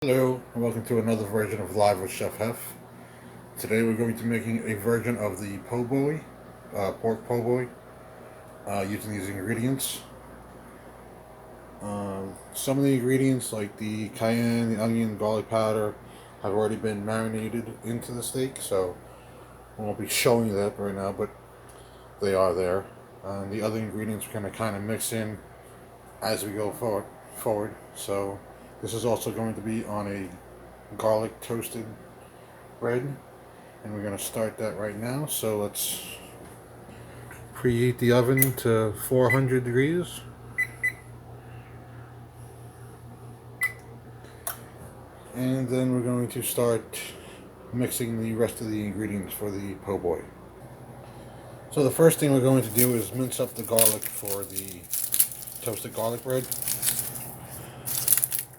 Hello, and welcome to another version of Live with Chef HEFF. Today we're going to be making a version of the po' boy, pork po' boy, using these ingredients. Some of the ingredients, like the cayenne, the onion, garlic powder, have already been marinated into the steak, so I won't be showing you that right now, but they are there. The other ingredients we're going to kind of mix in as we go forward. So this is also going to be on a garlic toasted bread, and we're going to start that right now. So let's preheat the oven to 400 degrees, and then we're going to start mixing the rest of the ingredients for the po' boy. So the first thing we're going to do is mince up the garlic for the toasted garlic bread.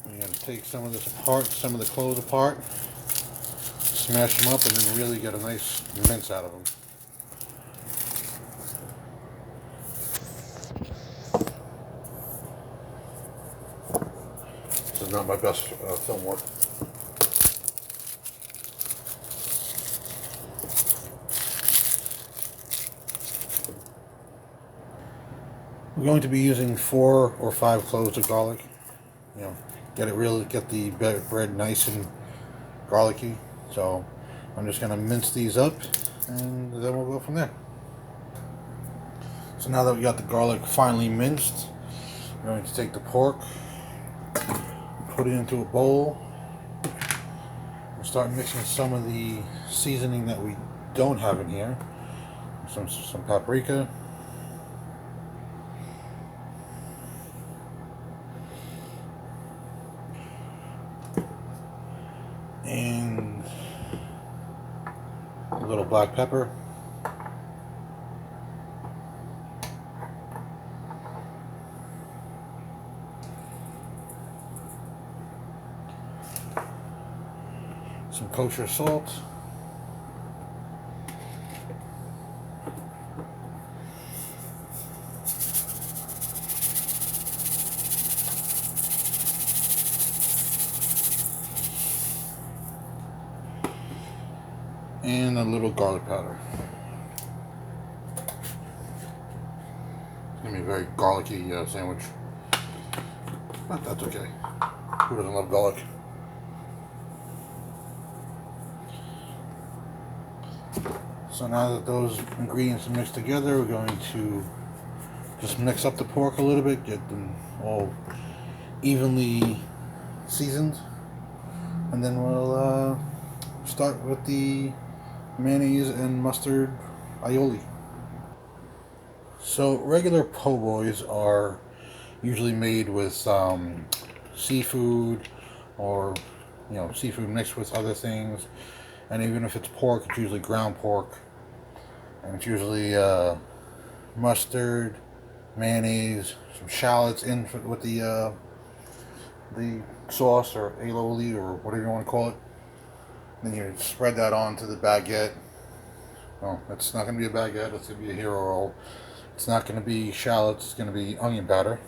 We're going to take some of this apart, some of the cloves apart, smash them up, and then really get a nice mince out of them. This is not my best film work. We're going to be using 4 or 5 cloves of garlic. Get the bread nice and garlicky. So I'm just going to mince these up, and then we'll go from there. So now that we got the garlic finely minced, we're going to take the pork, put it into a bowl, and start mixing some of the seasoning that we don't have in here. Some paprika, and a little black pepper, some kosher salt, and a little garlic powder. It's going to be a very garlicky sandwich, but that's okay. Who doesn't love garlic? So now that those ingredients are mixed together, we're going to just mix up the pork a little bit, get them all evenly seasoned, and then we'll start with the mayonnaise and mustard aioli. So regular po' boys are usually made with seafood, or seafood mixed with other things, and even if it's pork, it's usually ground pork, and it's usually mustard, mayonnaise, some shallots in with the sauce, or aioli, or whatever you want to call it. Then you spread that onto the baguette. Well, it's not going to be a baguette, it's going to be a hero roll. It's not going to be shallots, it's going to be onion batter.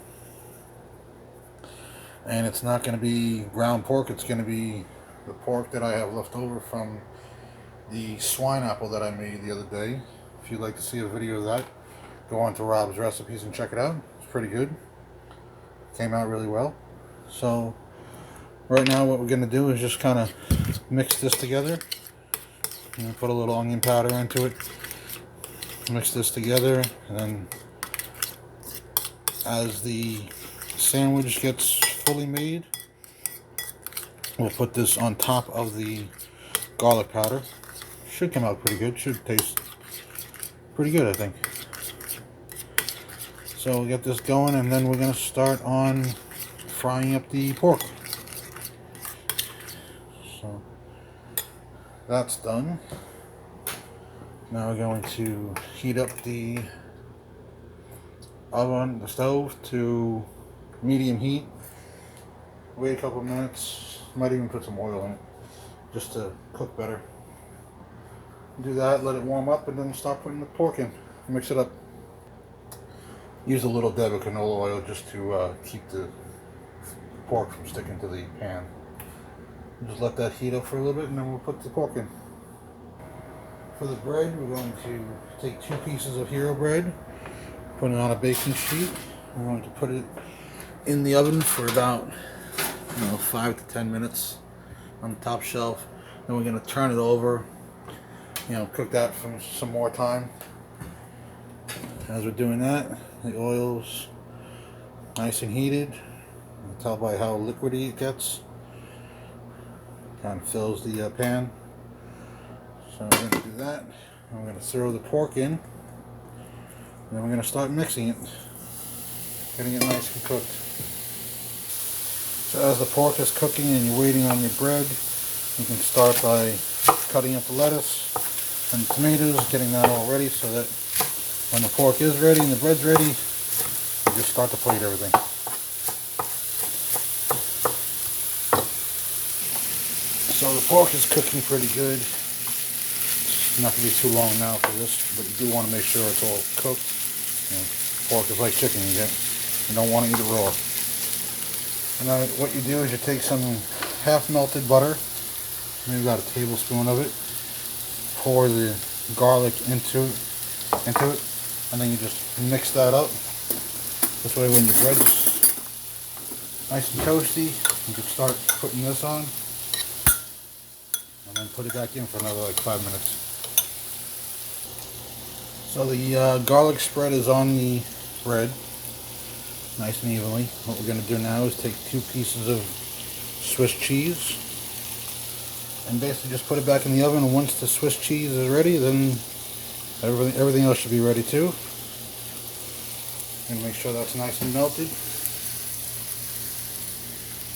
And it's not going to be ground pork, it's going to be the pork that I have left over from the swine apple that I made the other day. If you'd like to see a video of that, go on to Rob's Recipes and check it out. It's pretty good. Came out really well. So right now what we're going to do is just kind of mix this together. Put a little onion powder into it. Mix this together, and then as the sandwich gets fully made, we'll put this on top of the garlic powder. Should come out pretty good. Should taste pretty good, I think. So we'll get this going, and then we're going to start on frying up the pork. So that's done. Now we're going to heat up the oven, the stove, to medium heat. Wait a couple minutes. Might even put some oil in it just to cook better. Do that, let it warm up, and then start putting the pork in. Mix it up. Use a little dab of canola oil just to keep the pork from sticking to the pan. Just let that heat up for a little bit, and then we'll put the pork in. For the bread, we're going to take 2 pieces of hero bread, put it on a baking sheet. We're going to put it in the oven for about 5 to 10 minutes on the top shelf. Then we're going to turn it over, cook that for some more time. As we're doing that, the oil's nice and heated. You can tell by how liquidy it gets. Kind of fills the pan. So we're going to do that. And we're going to throw the pork in. And then we're going to start mixing it, getting it nice and cooked. So as the pork is cooking and you're waiting on your bread, you can start by cutting up the lettuce and the tomatoes, getting that all ready so that when the pork is ready and the bread's ready, you just start to plate everything. So the pork is cooking pretty good. It's not going to be too long now for this, but you do want to make sure it's all cooked. Pork is like chicken, you don't want to eat it raw. And then what you do is you take some half melted butter, maybe about a tablespoon of it, pour the garlic into it, and then you just mix that up. This way when your bread's nice and toasty, you can start putting this on, and then put it back in for another like 5 minutes. So the garlic spread is on the bread, nice and evenly. What we're going to do now is take 2 pieces of Swiss cheese and basically just put it back in the oven, and once the Swiss cheese is ready, then everything else should be ready too. And make sure that's nice and melted.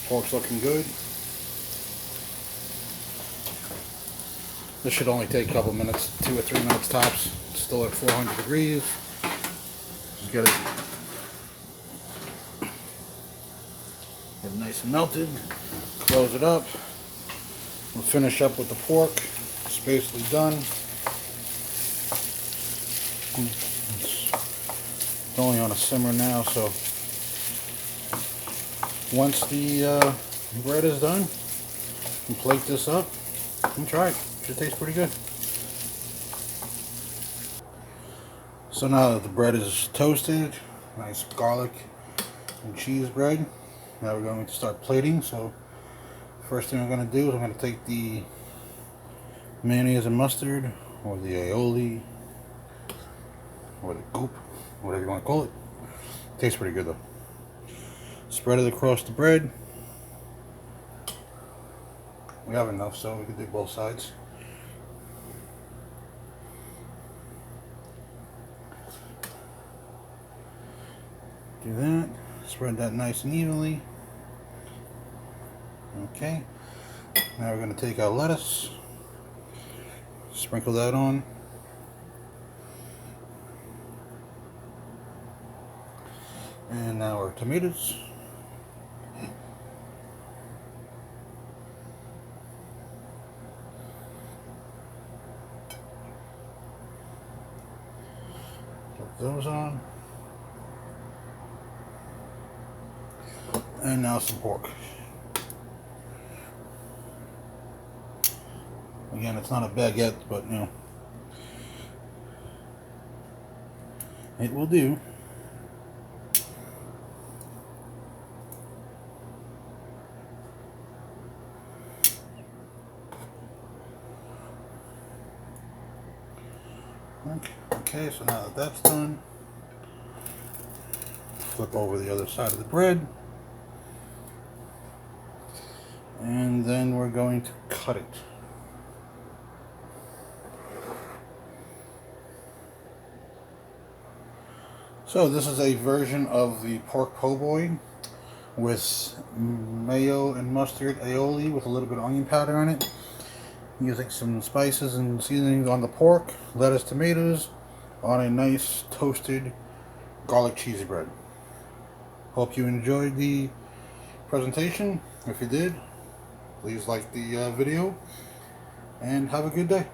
Pork's looking good. This should only take a couple minutes, 2 or 3 minutes tops. It's still at 400 degrees. Just get it nice and melted. Close it up. We'll finish up with the pork. It's basically done. It's only on a simmer now, so once the bread is done, you can plate this up and try it. It should taste pretty good. So now that the bread is toasted, nice garlic and cheese bread, now we're going to start plating. So first thing I'm going to do is I'm going to take the mayonnaise and mustard, or the aioli, or the goop, whatever you want to call it. Tastes pretty good though. Spread it across the bread. We have enough, so we can do both sides. Do that. Spread that nice and evenly. Okay. Now we're going to take our lettuce, sprinkle that on. And now our tomatoes. Put those on. And now some pork. Again, it's not a baguette, but it will do. Okay, so now that that's done, flip over the other side of the bread, and then we're going to cut it. So this is a version of the pork po' boy with mayo and mustard aioli with a little bit of onion powder on it. Using some spices and seasonings on the pork, lettuce, tomatoes, on a nice toasted garlic cheesy bread. Hope you enjoyed the presentation. If you did, please like the video and have a good day.